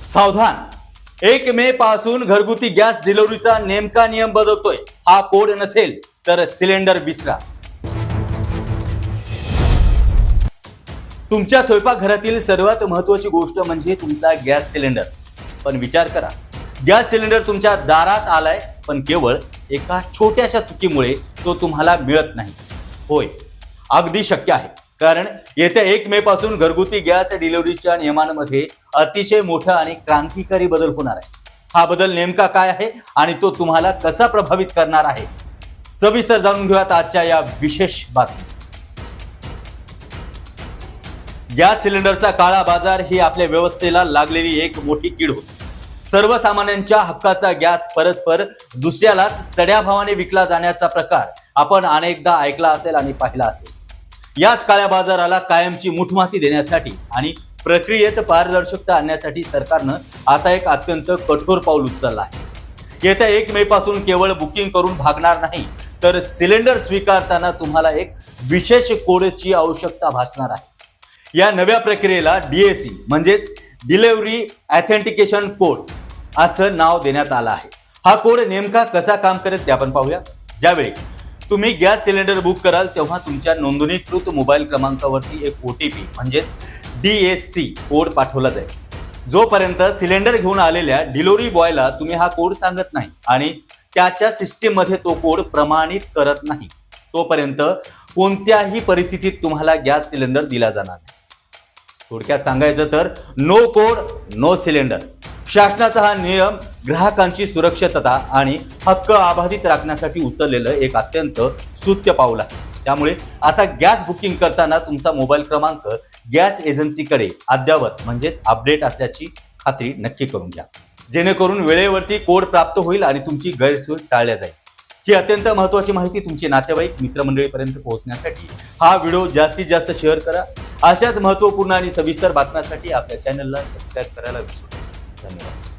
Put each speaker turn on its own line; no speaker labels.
सावधान, 1 मे पासून घरगुती गॅस डिलिव्हरीचा नेमका नियम बदलतोय. हा कोड नसेल तर सिलेंडर विसरा. तुमच्या स्वयंपाकघरातील सर्वात महत्त्वाची गोष्ट म्हणजे तुमचा गॅस सिलेंडर. पण विचार करा, गॅस सिलेंडर तुमच्या दारात आलाय, पण केवळ एका छोट्याशा चुकीमुळे तो तुम्हाला मिळत नाही. होय, अगदी शक्य आहे. कारण येत्या 1 मे पासून घरगुती गॅस डिलिव्हरीच्या नियमांमध्ये अतिशय मोठा आणि क्रांतिकारी बदल होणार आहे. हा बदल नेमका काय आहे आणि तो तुम्हाला कसा प्रभावित करणार आहे, सविस्तर जाणून घेऊयात आजच्या या विशेष बातमीत. गॅस सिलेंडरचा काळा बाजार ही आपल्या व्यवस्थेला लागलेली एक मोठी कीड होती. सर्वसामान्यांच्या हक्काचा गॅस परस्पर दुसऱ्यालाच चढ्या भावाने विकला जाण्याचा प्रकार आपण अनेकदा ऐकला असेल आणि पाहिला असेल. याच काळ्या बाजाराला कायमची मुठमाती देण्यासाठी आणि प्रक्रियेत पारदर्शकता आणण्यासाठी सरकारनं आता एक अत्यंत कठोर पाऊल उचललं आहे. येत्या 1 मे पासून केवळ बुकिंग करून भागणार नाही, तर सिलेंडर स्वीकारताना तुम्हाला एक विशेष कोडची आवश्यकता भासणार आहे. या नव्या प्रक्रियेला DAC म्हणजेच डिलिव्हरी ऑथेंटिकेशन कोड असं नाव देण्यात आलं आहे. हा कोड नेमका कसा काम करेल ते आपण पाहूया. ज्यावेळी तुम्ही गॅस सिलेंडर बुक कराल तेव्हा तुमच्या नोंदणीकृत मोबाईल क्रमांकावरती एक OTP म्हणजेच DAC कोड पाठवला जाईल. जोपर्यंत सिलेंडर घेऊन आलेल्या डिलिव्हरी बॉयला तुम्ही हा कोड सांगत नाही आणि त्याच्या सिस्टीम मध्ये तो कोड प्रमाणित करत नाही, तोपर्यंत कोणत्याही परिस्थितीत तुम्हाला गॅस सिलेंडर दिला जाणार नाही. थोडक्यात सांगायचं तर नो कोड नो सिलेंडर. शासनाचा हा नियम ग्राहकांची सुरक्षितता आणि हक्क अबाधित राखण्यासाठी उचललेलं एक अत्यंत स्तुत्य पाऊल आहे. त्यामुळे आता गॅस बुकिंग करताना तुमचा मोबाईल क्रमांक गॅस एजन्सीकडे अद्ययावत म्हणजेच अपडेट असल्याची खात्री नक्की करून घ्या, जेणेकरून वेळेवरती कोड प्राप्त होईल आणि तुमची गैरसोय टाळल्या जाईल. ही अत्यंत महत्त्वाची माहिती तुमचे नातेवाईक मित्रमंडळीपर्यंत पोहोचण्यासाठी हा व्हिडिओ जास्तीत जास्त शेअर करा. अशाच महत्त्वपूर्ण आणि सविस्तर बातम्यांसाठी आपल्या चॅनलला सबस्क्राईब करायला विसरू नका. धन्यवाद.